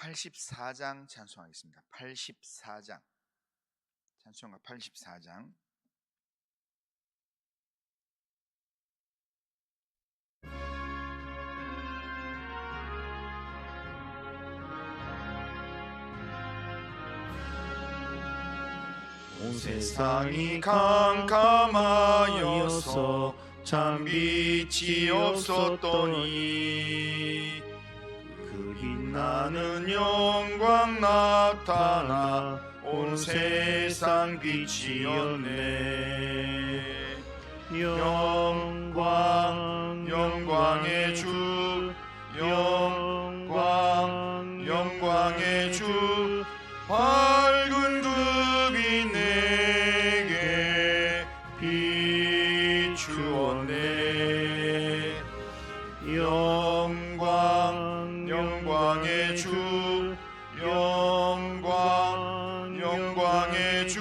84장 찬송하겠습니다. 84장 찬송가 84장. 온 세상이 캄캄하여서 참 빛이 없었더니 그 빛나는 영광 나타나 온 세상 빛이었네. 영광 영광의 주, 영광 영광의 주, 밝은 급이 내게 비추었네. 영광 영광의 주, 영광 영광의 주,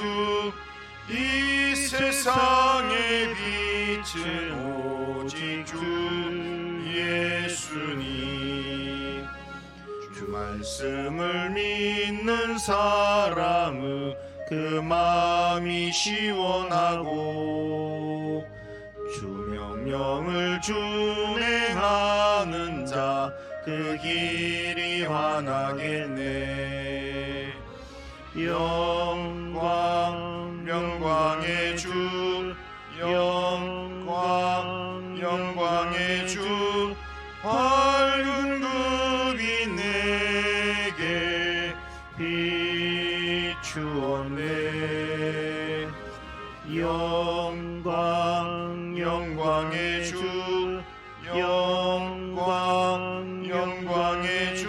이 세상의 빛은 오직 주 예수님. 주 말씀을 믿는 사람은 그 마음이 시원하고 주 명령을 준행하는 자 그 길이 환하겠네. 영광 영광의 주, 영광 영광의 주, 밝은 급이 내게 비추었네. 영광 영광의 주, 영광 영광의 주,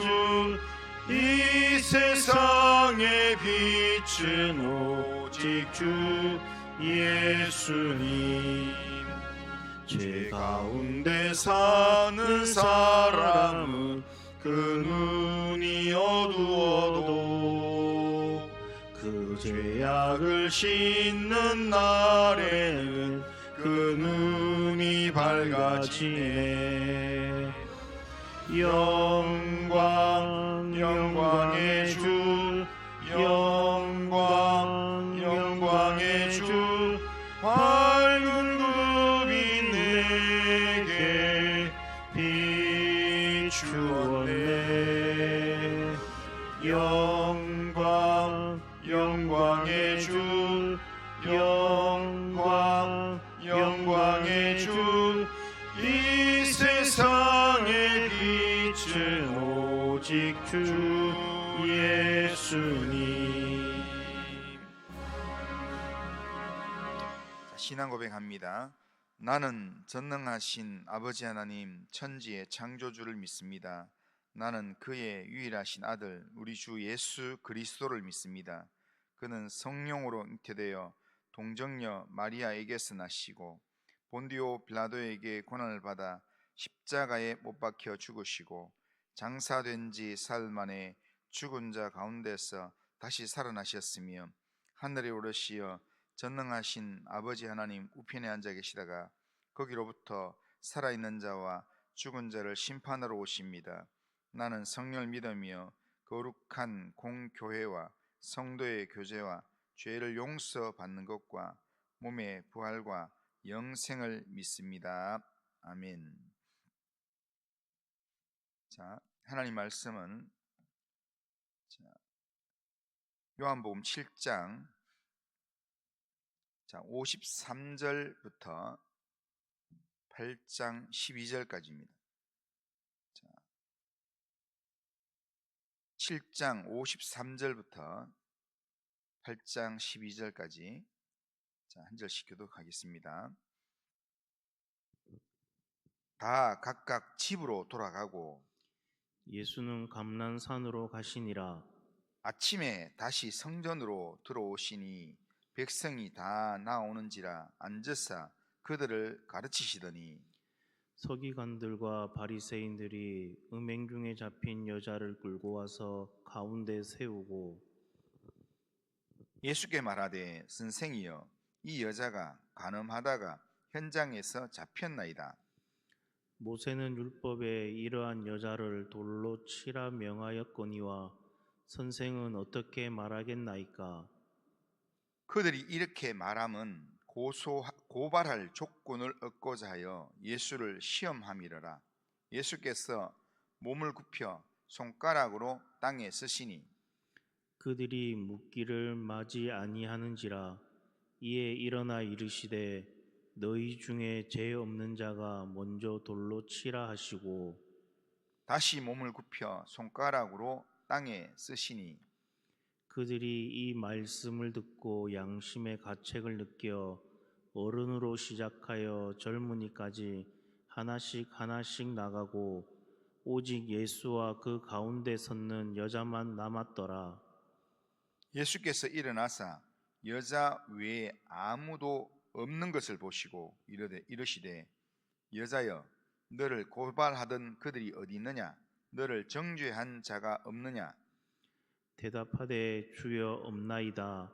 이 세상의 빛은 오직 주 예수님. 죄 가운데 사는 사람은 그 눈이 어두워도 그 죄악을 씻는 날에는 그 눈이 밝아지네. 영광 영광의 주, 영광 영광의 주, 밝은 급이 내게 비추었네. 영광 영광의 주, 영광 영광의 주, 이 세상의 빛은 오직 주 예수님. 신앙 고백합니다. 나는 전능하신 아버지 하나님 천지의 창조주를 믿습니다. 나는 그의 유일하신 아들 우리 주 예수 그리스도를 믿습니다. 그는 성령으로 잉태되어 동정녀 마리아에게서 나시고 본디오 빌라도에게 고난을 받아 십자가에 못 박혀 죽으시고 장사된 지 사흘 만에 죽은 자 가운데서 다시 살아나셨으며 하늘에 오르시어 전능하신 아버지 하나님 우편에 앉아 계시다가 거기로부터 살아있는 자와 죽은 자를 심판하러 오십니다. 나는 성령을 믿으며 거룩한 공교회와 성도의 교제와 죄를 용서받는 것과 몸의 부활과 영생을 믿습니다. 아멘. 자, 하나님 말씀은 요한복음 7장 53절부터 8장 12절까지입니다. 7장 53절부터 8장 12절까지 한 절씩 교독하겠습니다. 다 각각 집으로 돌아가고 예수는 감난산으로 가시니라. 아침에 다시 성전으로 들어오시니 백성이 다 나오는지라 앉으사 그들을 가르치시더니 서기관들과 바리새인들이 음행 중에 잡힌 여자를 끌고 와서 가운데 세우고 예수께 말하되 선생이여 이 여자가 간음하다가 현장에서 잡혔나이다. 모세는 율법에 이러한 여자를 돌로 치라 명하였거니와 선생은 어떻게 말하겠나이까? 그들이 이렇게 말함은 고발할 조건을 얻고자 하여 예수를 시험함이러라. 예수께서 몸을 굽혀 손가락으로 땅에 쓰시니 그들이 묻기를 마지 아니하는지라. 이에 일어나 이르시되 너희 중에 죄 없는 자가 먼저 돌로 치라 하시고 다시 몸을 굽혀 손가락으로 땅에 쓰시니 그들이 이 말씀을 듣고 양심의 가책을 느껴 어른으로 시작하여 젊은이까지 하나씩 하나씩 나가고 오직 예수와 그 가운데 섰는 여자만 남았더라. 예수께서 일어나사 여자 외에 아무도 없는 것을 보시고 이르시되 여자여 너를 고발하던 그들이 어디 있느냐 너를 정죄한 자가 없느냐. 대답하되 주여 없나이다.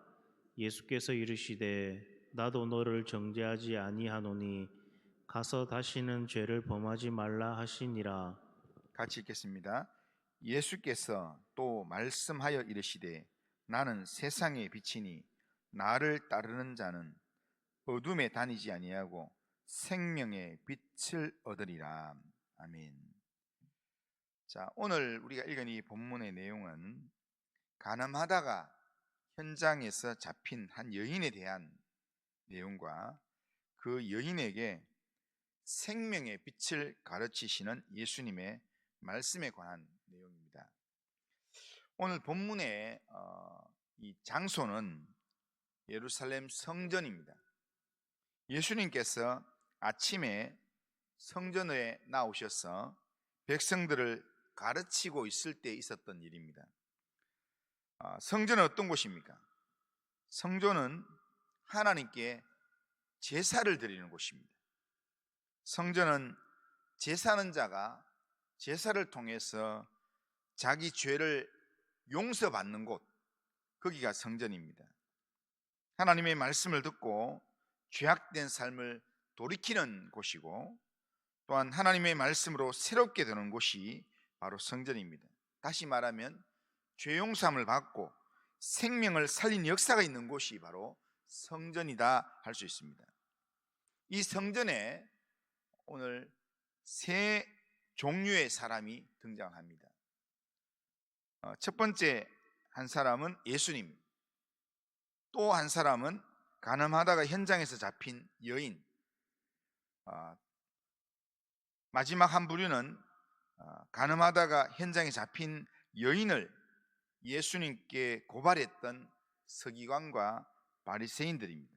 예수께서 이르시되 나도 너를 정죄하지 아니하노니 가서 다시는 죄를 범하지 말라 하시니라. 같이 읽겠습니다. 예수께서 또 말씀하여 이르시되 나는 세상의 빛이니 나를 따르는 자는 어둠에 다니지 아니하고 생명의 빛을 얻으리라. 아멘. 자, 오늘 우리가 읽은 이 본문의 내용은 가늠하다가 현장에서 잡힌 한 여인에 대한 내용과 그 여인에게 생명의 빛을 가르치시는 예수님의 말씀에 관한 내용입니다. 오늘 본문의 이 장소는 예루살렘 성전입니다. 예수님께서 아침에 성전에 나오셔서 백성들을 가르치고 있을 때 있었던 일입니다. 성전은 어떤 곳입니까? 성전은 하나님께 제사를 드리는 곳입니다. 성전은 제사하는 자가 제사를 통해서 자기 죄를 용서받는 곳, 거기가 성전입니다. 하나님의 말씀을 듣고 죄악된 삶을 돌이키는 곳이고 또한 하나님의 말씀으로 새롭게 되는 곳이 바로 성전입니다. 다시 말하면 죄 용서함을 받고 생명을 살린 역사가 있는 곳이 바로 성전이다 할 수 있습니다. 이 성전에 오늘 세 종류의 사람이 등장합니다. 첫 번째 한 사람은 예수님, 또 한 사람은 가늠하다가 현장에서 잡힌 여인, 마지막 한 부류는 가늠하다가 현장에 잡힌 여인을 예수님께 고발했던 서기관과 바리새인들입니다.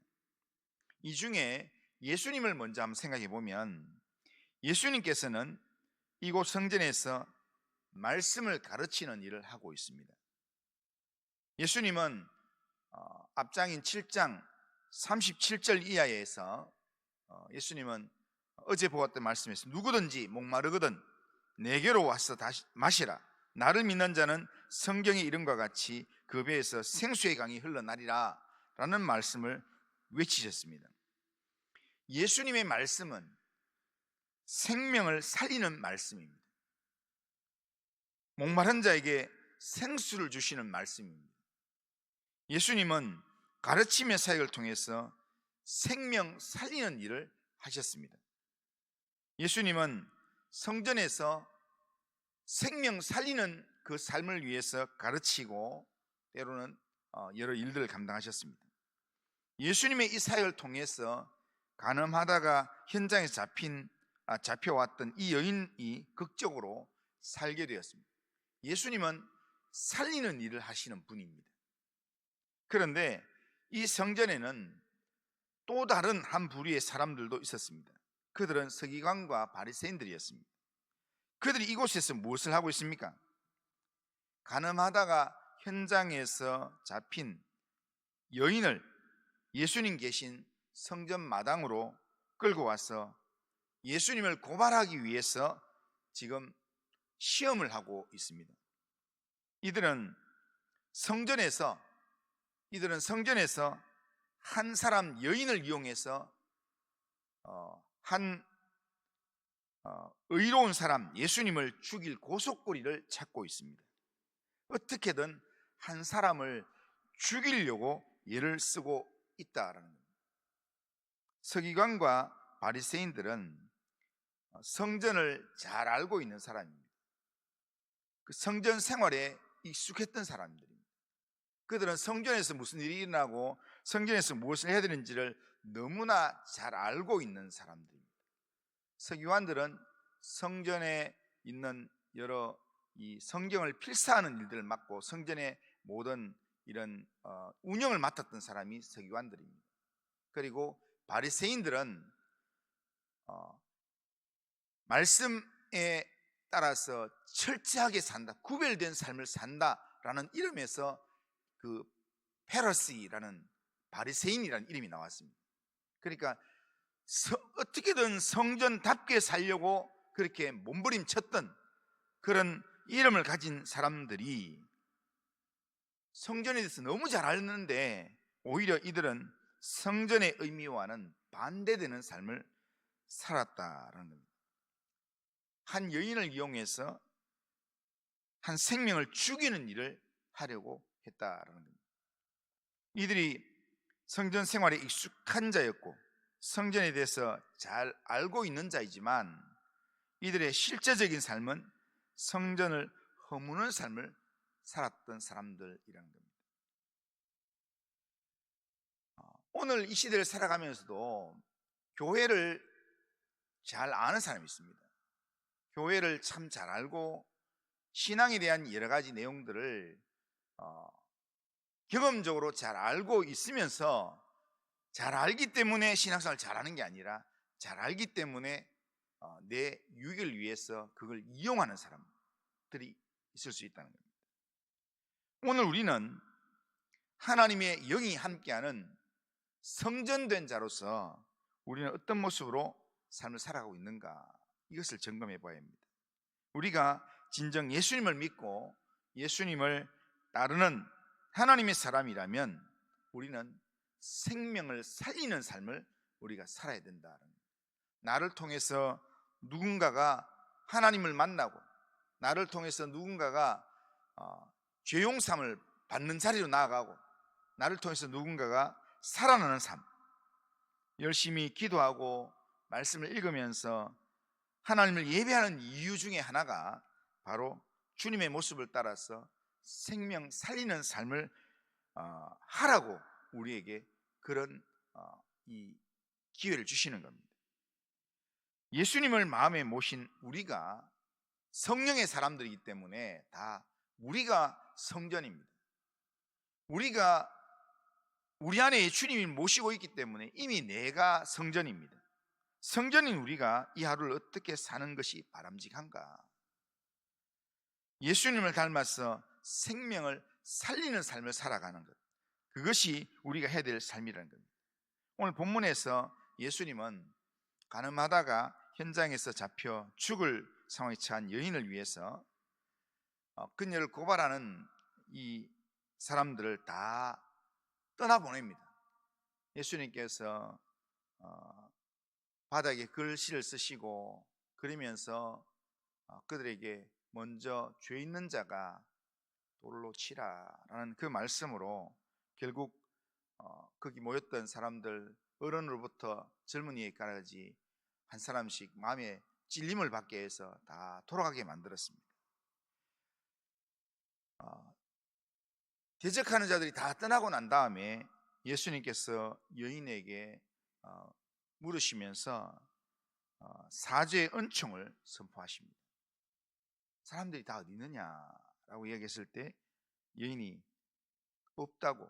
이 중에 예수님을 먼저 한번 생각해 보면 예수님께서는 이곳 성전에서 말씀을 가르치는 일을 하고 있습니다. 예수님은 앞장인 7장 37절 이하에서 예수님은 어제 보았던 말씀에서 누구든지 목마르거든 내게로 와서 다시 마시라. 나를 믿는 자는 성경의 이름과 같이 그 배에서 생수의 강이 흘러나리라 라는 말씀을 외치셨습니다. 예수님의 말씀은 생명을 살리는 말씀입니다. 목마른 자에게 생수를 주시는 말씀입니다. 예수님은 가르침의 사역을 통해서 생명 살리는 일을 하셨습니다. 예수님은 성전에서 생명 살리는 그 삶을 위해서 가르치고 때로는 여러 일들을 감당하셨습니다. 예수님의 이 사역을 통해서 가늠하다가 현장에서 잡혀왔던 이 여인이 극적으로 살게 되었습니다. 예수님은 살리는 일을 하시는 분입니다. 그런데 이 성전에는 또 다른 한 부류의 사람들도 있었습니다. 그들은 서기관과 바리새인들이었습니다. 그들이 이곳에서 무엇을 하고 있습니까? 가늠하다가 현장에서 잡힌 여인을 예수님 계신 성전 마당으로 끌고 와서 예수님을 고발하기 위해서 지금 시험을 하고 있습니다. 이들은 성전에서 한 사람 여인을 이용해서 한 의로운 사람 예수님을 죽일 고속거리를 찾고 있습니다. 어떻게든 한 사람을 죽이려고 예를 쓰고 있다라는 겁니다. 서기관과 바리새인들은 성전을 잘 알고 있는 사람입니다. 그 성전 생활에 익숙했던 사람들입니다. 그들은 성전에서 무슨 일이 일어나고 성전에서 무엇을 해야 되는지를 너무나 잘 알고 있는 사람들입니다. 서기관들은 성전에 있는 여러 이 성경을 필사하는 일들을 맡고 성전의 모든 이런 운영을 맡았던 사람이 서기관들입니다. 그리고 바리새인들은 말씀에 따라서 철저하게 산다, 구별된 삶을 산다라는 이름에서 그 페러시라는 바리새인이라는 이름이 나왔습니다. 그러니까 어떻게든 성전답게 살려고 그렇게 몸부림쳤던 그런 이름을 가진 사람들이 성전에 대해서 너무 잘 알는데 오히려 이들은 성전의 의미와는 반대되는 삶을 살았다라는 겁니다. 한 여인을 이용해서 한 생명을 죽이는 일을 하려고 했다라는 겁니다. 이들이 성전 생활에 익숙한 자였고 성전에 대해서 잘 알고 있는 자이지만 이들의 실제적인 삶은 성전을 허무는 삶을 살았던 사람들이라는 겁니다. 오늘 이 시대를 살아가면서도 교회를 잘 아는 사람이 있습니다. 교회를 참 잘 알고 신앙에 대한 여러 가지 내용들을 경험적으로 잘 알고 있으면서 잘 알기 때문에 신앙생활을 잘하는 게 아니라 잘 알기 때문에 내 유익을 위해서 그걸 이용하는 사람들이 있을 수 있다는 겁니다. 오늘 우리는 하나님의 영이 함께하는 성전된 자로서 우리는 어떤 모습으로 삶을 살아가고 있는가, 이것을 점검해 봐야 합니다. 우리가 진정 예수님을 믿고 예수님을 따르는 하나님의 사람이라면 우리는 생명을 살리는 삶을 우리가 살아야 된다. 나를 통해서 누군가가 하나님을 만나고 나를 통해서 누군가가 죄용삼을 받는 자리로 나아가고 나를 통해서 누군가가 살아나는 삶, 열심히 기도하고 말씀을 읽으면서 하나님을 예배하는 이유 중에 하나가 바로 주님의 모습을 따라서 생명 살리는 삶을 하라고 우리에게 그런 이 기회를 주시는 겁니다. 예수님을 마음에 모신 우리가 성령의 사람들이기 때문에 다 우리가 성전입니다. 우리가 우리 안에 주님이 모시고 있기 때문에 이미 내가 성전입니다. 성전인 우리가 이 하루를 어떻게 사는 것이 바람직한가? 예수님을 닮아서 생명을 살리는 삶을 살아가는 것, 그것이 우리가 해야 될 삶이라는 겁니다. 오늘 본문에서 예수님은 가늠하다가 현장에서 잡혀 죽을 상황에 처한 여인을 위해서 그녀를 고발하는 이 사람들을 다 떠나보냅니다. 예수님께서 바닥에 글씨를 쓰시고 그러면서 그들에게 먼저 죄 있는 자가 돌로 치라라는 그 말씀으로 결국 거기 모였던 사람들, 어른으로부터 젊은이까지 한 사람씩 마음에 찔림을 받게 해서 다 돌아가게 만들었습니다. 대적하는 자들이 다 떠나고 난 다음에 예수님께서 여인에게 물으시면서 사죄의 은총을 선포하십니다. 사람들이 다 어디 있느냐라고 이야기했을 때 여인이 없다고,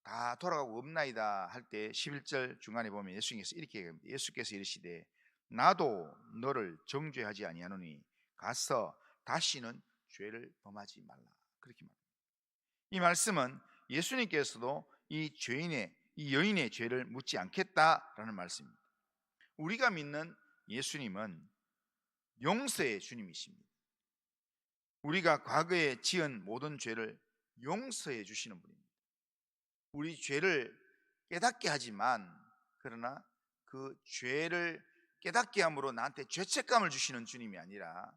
다 돌아가고 없나이다 할 때 11절 중간에 보면 예수님께서 이렇게 얘기합니다. 예수께서 이르시되 나도 너를 정죄하지 아니하노니 가서 다시는 죄를 범하지 말라, 그렇게 말합니다. 이 말씀은 예수님께서도 이 여인의 죄를 묻지 않겠다라는 말씀입니다. 우리가 믿는 예수님은 용서의 주님이십니다. 우리가 과거에 지은 모든 죄를 용서해 주시는 분입니다. 우리 죄를 깨닫게 하지만 그러나 그 죄를 깨닫게 함으로 나한테 죄책감을 주시는 주님이 아니라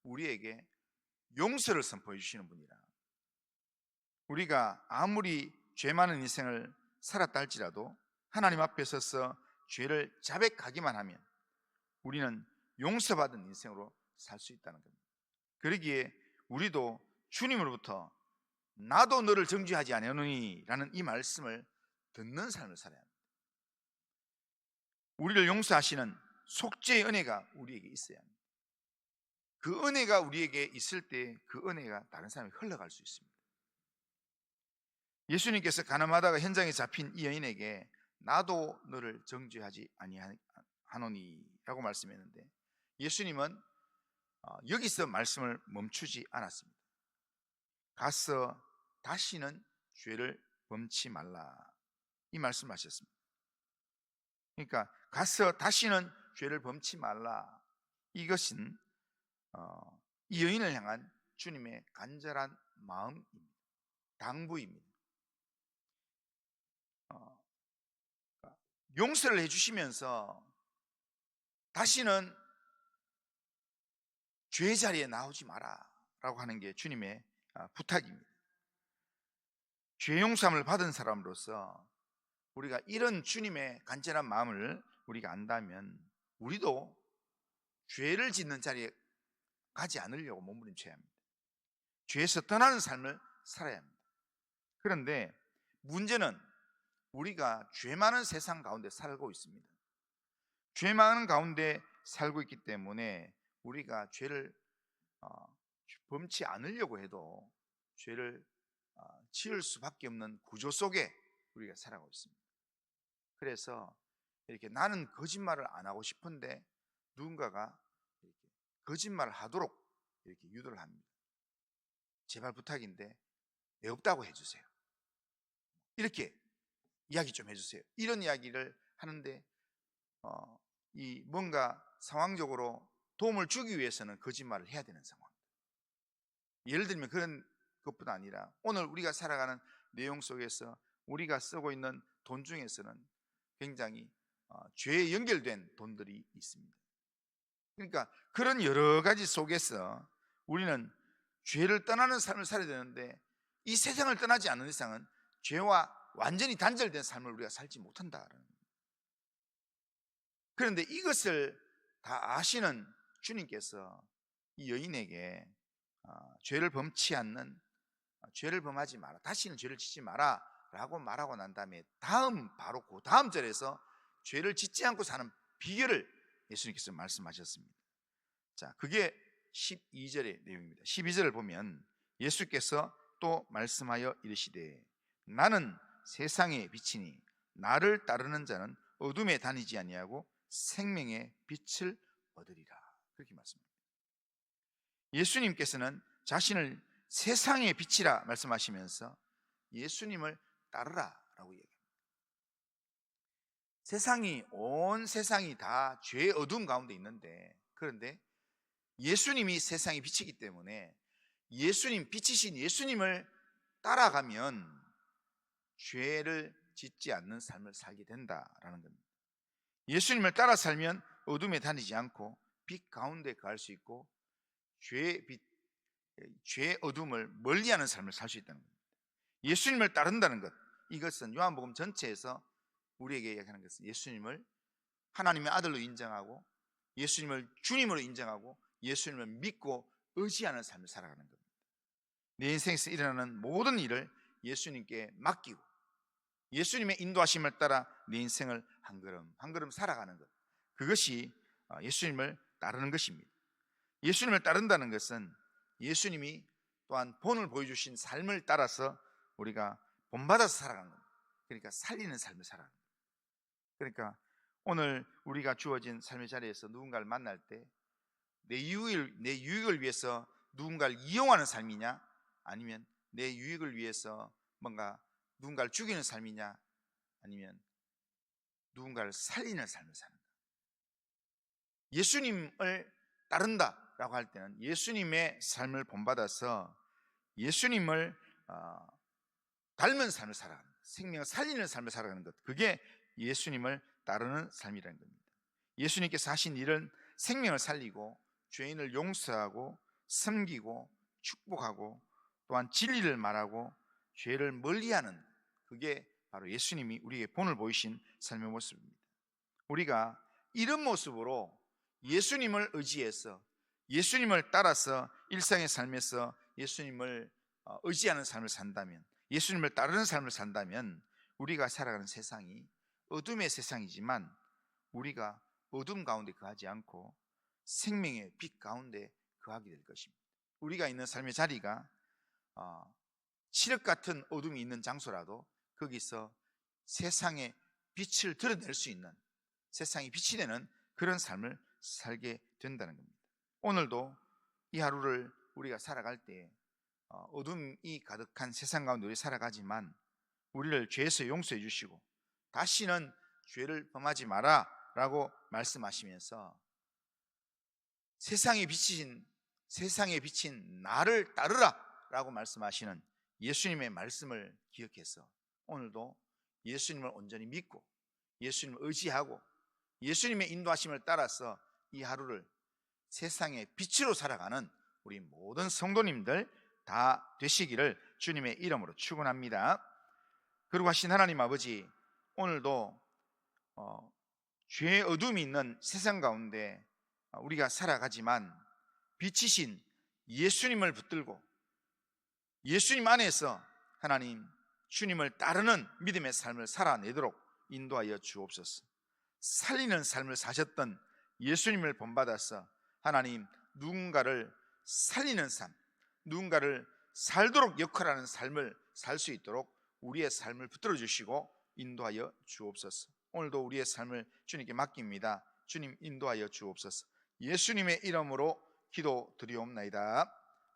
우리에게 용서를 선포해 주시는 분이라. 우리가 아무리 죄 많은 인생을 살았다 할지라도 하나님 앞에 서서 죄를 자백하기만 하면 우리는 용서받은 인생으로 살 수 있다는 겁니다. 그러기에 우리도 주님으로부터 나도 너를 정죄하지 아니하노니 라는 이 말씀을 듣는 삶을 살아야 합니다. 우리를 용서하시는 속죄의 은혜가 우리에게 있어야 합니다. 그 은혜가 우리에게 있을 때 그 은혜가 다른 사람에 흘러갈 수 있습니다. 예수님께서 가늠하다가 현장에 잡힌 이 여인에게 나도 너를 정죄하지 아니하노니 라고 말씀했는데, 예수님은 여기서 말씀을 멈추지 않았습니다. 가서 다시는 죄를 범치 말라, 이 말씀을 하셨습니다. 그러니까 가서 다시는 죄를 범치 말라, 이것은 이 여인을 향한 주님의 간절한 마음입니다. 당부입니다. 용서를 해주시면서 다시는 죄의 자리에 나오지 마라 라고 하는 게 주님의 부탁입니다. 죄 용서함을 받은 사람으로서 우리가 이런 주님의 간절한 마음을 우리가 안다면 우리도 죄를 짓는 자리에 가지 않으려고 몸부림쳐야 합니다. 죄에서 떠나는 삶을 살아야 합니다. 그런데 문제는 우리가 죄 많은 세상 가운데 살고 있습니다. 죄 많은 가운데 살고 있기 때문에 우리가 죄를 범치 않으려고 해도 죄를 지을 수밖에 없는 구조 속에 우리가 살아가고 있습니다. 그래서 이렇게 나는 거짓말을 안 하고 싶은데 누군가가 이렇게 거짓말을 하도록 이렇게 유도를 합니다. 제발 부탁인데 내 없다고 해주세요. 이렇게 이야기 좀 해주세요. 이런 이야기를 하는데 이 뭔가 상황적으로 도움을 주기 위해서는 거짓말을 해야 되는 상황. 예를 들면 그런 것뿐 아니라 오늘 우리가 살아가는 내용 속에서 우리가 쓰고 있는 돈 중에서는 굉장히 죄에 연결된 돈들이 있습니다. 그러니까 그런 여러 가지 속에서 우리는 죄를 떠나는 삶을 살아야 되는데 이 세상을 떠나지 않는 이상은 죄와 완전히 단절된 삶을 우리가 살지 못한다는 겁니다. 그런데 이것을 다 아시는 주님께서 이 여인에게 죄를 범치 않는, 죄를 범하지 마라, 다시는 죄를 짓지 마라 라고 말하고 난 다음에 바로 그 다음 절에서 죄를 짓지 않고 사는 비결을 예수님께서 말씀하셨습니다. 자, 그게 12절의 내용입니다. 12절을 보면 예수께서 또 말씀하여 이르시되 나는 세상의 빛이니 나를 따르는 자는 어둠에 다니지 아니하고 생명의 빛을 얻으리라, 그렇게 말씀합니다. 예수님께서는 자신을 세상의 빛이라 말씀하시면서 예수님을 따르라 라고 얘기합니다. 온 세상이 다 죄의 어두움 가운데 있는데, 그런데 예수님이 세상의 빛이기 때문에 빛이신 예수님을 따라가면 죄를 짓지 않는 삶을 살게 된다라는 겁니다. 예수님을 따라 살면 어둠에 다니지 않고 빛 가운데 갈 수 있고 죄의 어둠을 멀리하는 삶을 살 수 있다는 겁니다. 예수님을 따른다는 것, 이것은 요한복음 전체에서 우리에게 얘기하는 것은 예수님을 하나님의 아들로 인정하고 예수님을 주님으로 인정하고 예수님을 믿고 의지하는 삶을 살아가는 겁니다. 내 인생에서 일어나는 모든 일을 예수님께 맡기고 예수님의 인도하심을 따라 내 인생을 한 걸음 한 걸음 살아가는 것, 그것이 예수님을 따르는 것입니다. 예수님을 따른다는 것은 예수님이 또한 본을 보여주신 삶을 따라서 우리가 본받아서 살아가는 겁니다. 그러니까 살리는 삶을 살아가는 겁니다. 그러니까 오늘 우리가 주어진 삶의 자리에서 누군가를 만날 때 내 유익을 위해서 누군가를 이용하는 삶이냐, 아니면 내 유익을 위해서 뭔가 누군가를 죽이는 삶이냐, 아니면 누군가를 살리는 삶을 사는가. 예수님을 따른다라고 할 때는 예수님의 삶을 본받아서 예수님을 닮은 삶을 살아가는 것, 생명을 살리는 삶을 살아가는 것, 그게 예수님을 따르는 삶이라는 겁니다. 예수님께서 하신 일은 생명을 살리고 죄인을 용서하고 섬기고 축복하고 또한 진리를 말하고 죄를 멀리하는, 그게 바로 예수님이 우리에게 본을 보이신 삶의 모습입니다. 우리가 이런 모습으로 예수님을 의지해서, 예수님을 따라서 일상의 삶에서 예수님을 의지하는 삶을 산다면, 예수님을 따르는 삶을 산다면, 우리가 살아가는 세상이 어둠의 세상이지만 우리가 어둠 가운데 거하지 않고 생명의 빛 가운데 거하게 될 것입니다. 우리가 있는 삶의 자리가 칠흑 같은 어둠이 있는 장소라도 거기서 세상의 빛을 드러낼 수 있는, 세상이 빛이 되는 그런 삶을 살게 된다는 겁니다. 오늘도 이 하루를 우리가 살아갈 때 어둠이 가득한 세상 가운데 우리 살아가지만 우리를 죄에서 용서해 주시고 다시는 죄를 범하지 마라 라고 말씀하시면서 세상에 비친 나를 따르라 라고 말씀하시는 예수님의 말씀을 기억해서 오늘도 예수님을 온전히 믿고 예수님을 의지하고 예수님의 인도하심을 따라서 이 하루를 세상의 빛으로 살아가는 우리 모든 성도님들 다 되시기를 주님의 이름으로 축원합니다. 그리고 하신 하나님 아버지, 오늘도 죄의 어둠이 있는 세상 가운데 우리가 살아가지만 빛이신 예수님을 붙들고 예수님 안에서 하나님 주님을 따르는 믿음의 삶을 살아내도록 인도하여 주옵소서. 살리는 삶을 사셨던 예수님을 본받아서 하나님 누군가를 살리는 삶, 누군가를 살도록 역할하는 삶을 살 수 있도록 우리의 삶을 붙들어 주시고 인도하여 주옵소서. 오늘도 우리의 삶을 주님께 맡깁니다. 주님 인도하여 주옵소서. 예수님의 이름으로 기도드리옵나이다.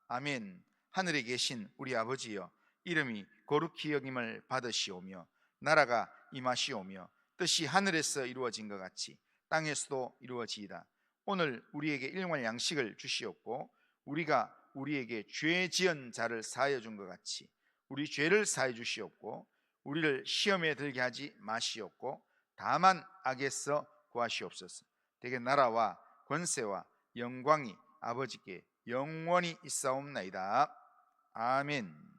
아멘. 하늘에 계신 우리 아버지여, 이름이 거룩히 여김을 받으시오며 나라가 임하시오며 뜻이 하늘에서 이루어진 것 같이 땅에서도 이루어지이다. 오늘 우리에게 일용할 양식을 주시옵고 우리가 우리에게 죄 지은 자를 사하여 준 것 같이 우리 죄를 사하여 주시옵고 우리를 시험에 들게 하지 마시옵고 다만 악에서 구하시옵소서. 대개 나라와 권세와 영광이 아버지께 영원히 있사옵나이다. 아멘.